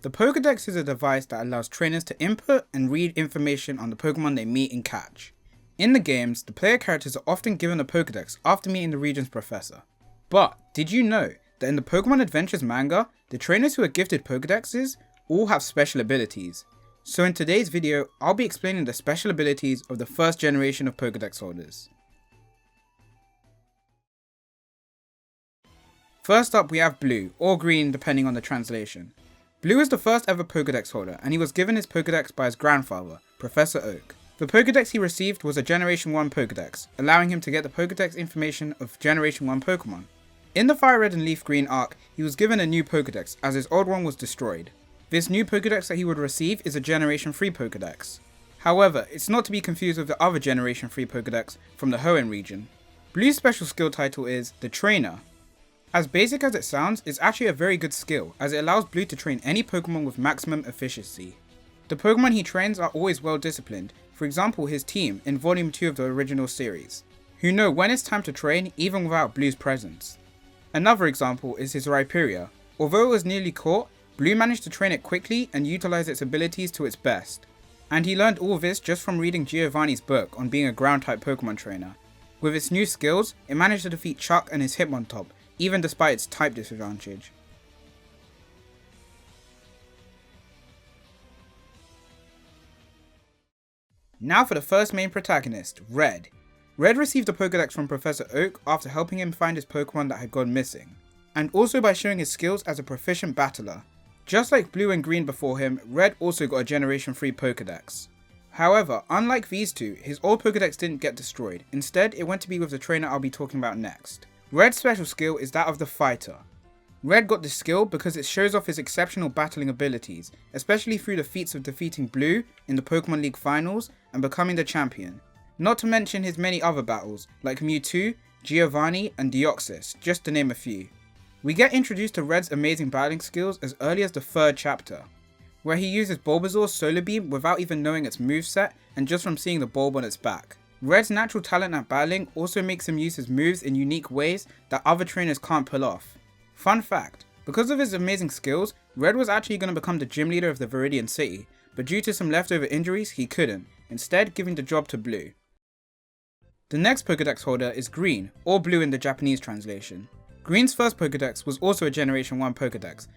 The Pokedex is a device that allows trainers to input and read information on the Pokemon they meet and catch. In the games, the player characters are often given a Pokedex after meeting the region's professor. But did you know that in the Pokemon Adventures manga, the trainers who are gifted Pokedexes all have special abilities? So in today's video, I'll be explaining the special abilities of the first generation of Pokedex holders. First up we have Blue, or Green depending on the translation. Blue is the first ever Pokedex holder, and he was given his Pokedex by his grandfather, Professor Oak. The Pokedex he received was a Generation 1 Pokedex, allowing him to get the Pokedex information of Generation 1 Pokemon. In the Fire Red and Leaf Green arc, he was given a new Pokedex as his old one was destroyed. This new Pokedex that he would receive is a Generation 3 Pokedex. However, it's not to be confused with the other Generation 3 Pokedex from the Hoenn region. Blue's special skill title is the Trainer. As basic as it sounds, it's actually a very good skill, as it allows Blue to train any Pokemon with maximum efficiency. The Pokemon he trains are always well disciplined, for example his team in Volume 2 of the original series, who know when it's time to train even without Blue's presence. Another example is his Rhyperior. Although it was nearly caught, Blue managed to train it quickly and utilize its abilities to its best. And he learned all this just from reading Giovanni's book on being a ground type Pokemon trainer. With its new skills, it managed to defeat Chuck and his Hitmontop, even despite its type disadvantage. Now for the first main protagonist, Red. Red received a Pokedex from Professor Oak after helping him find his Pokemon that had gone missing, and also by showing his skills as a proficient battler. Just like Blue and Green before him, Red also got a Generation 3 Pokedex. However, unlike these two, his old Pokedex didn't get destroyed, instead it went to be with the trainer I'll be talking about next. Red's special skill is that of the Fighter. Red got this skill because it shows off his exceptional battling abilities, especially through the feats of defeating Blue in the Pokemon League finals and becoming the champion. Not to mention his many other battles like Mewtwo, Giovanni and Deoxys, just to name a few. We get introduced to Red's amazing battling skills as early as the 3rd chapter, where he uses Bulbasaur's Solar Beam without even knowing its moveset and just from seeing the bulb on its back. Red's natural talent at battling also makes him use his moves in unique ways that other trainers can't pull off. Fun fact, because of his amazing skills, Red was actually going to become the gym leader of the Viridian City, but due to some leftover injuries he couldn't, instead giving the job to Blue. The next Pokedex holder is Green, or Blue in the Japanese translation. Green's first Pokedex was also a Generation 1 Pokedex,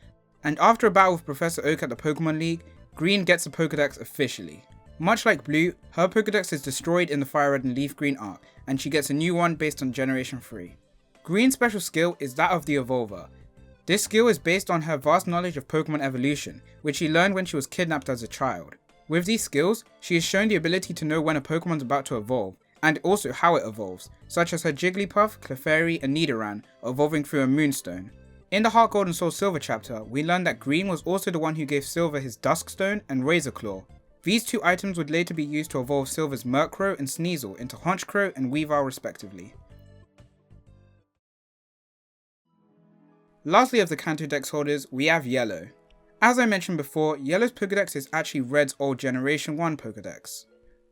and after a battle with Professor Oak at the Pokemon League, Green gets a Pokedex officially. Much like Blue, her Pokedex is destroyed in the Fire Red and Leaf Green arc, and she gets a new one based on Generation 3. Green's special skill is that of the Evolver. This skill is based on her vast knowledge of Pokemon evolution, which she learned when she was kidnapped as a child. With these skills, she is shown the ability to know when a Pokemon is about to evolve, and also how it evolves, such as her Jigglypuff, Clefairy and Nidoran evolving through a Moonstone. In the Heart Gold and Soul Silver chapter, we learned that Green was also the one who gave Silver his Duskstone and Razor Claw. These two items would later be used to evolve Silver's Murkrow and Sneasel into Honchkrow and Weavile respectively. Lastly of the Kanto Dex holders, we have Yellow. As I mentioned before, Yellow's Pokedex is actually Red's old Generation 1 Pokedex.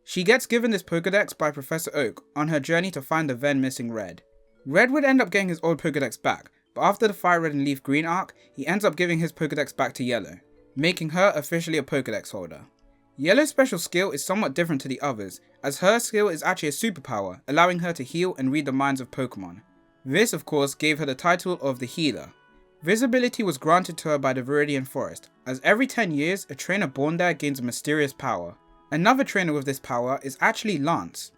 She gets given this Pokedex by Professor Oak on her journey to find the then missing Red. Red would end up getting his old Pokedex back, but after the Fire Red and Leaf Green arc, he ends up giving his Pokedex back to Yellow, making her officially a Pokedex holder. Yellow's special skill is somewhat different to the others, as her skill is actually a superpower, allowing her to heal and read the minds of Pokemon. This of course gave her the title of the Healer. This ability was granted to her by the Viridian Forest, as every 10 years a trainer born there gains a mysterious power. Another trainer with this power is actually Lance.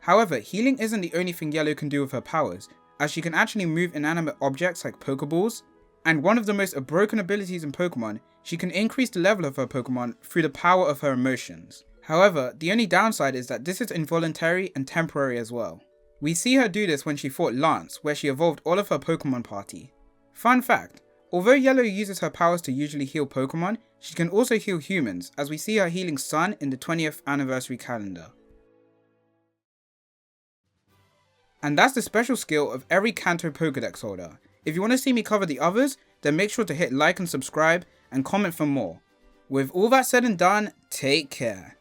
However, healing isn't the only thing Yellow can do with her powers, as she can actually move inanimate objects like Pokeballs, and one of the most broken abilities in Pokemon, she can increase the level of her Pokemon through the power of her emotions. However, the only downside is that this is involuntary and temporary as well. We see her do this when she fought Lance, where she evolved all of her Pokemon party. Fun fact, although Yellow uses her powers to usually heal Pokemon, she can also heal humans, as we see her healing Sun in the 20th anniversary calendar. And that's the special skill of every Kanto Pokedex holder. If you want to see me cover the others, then make sure to hit like and subscribe and comment for more. With all that said and done, take care.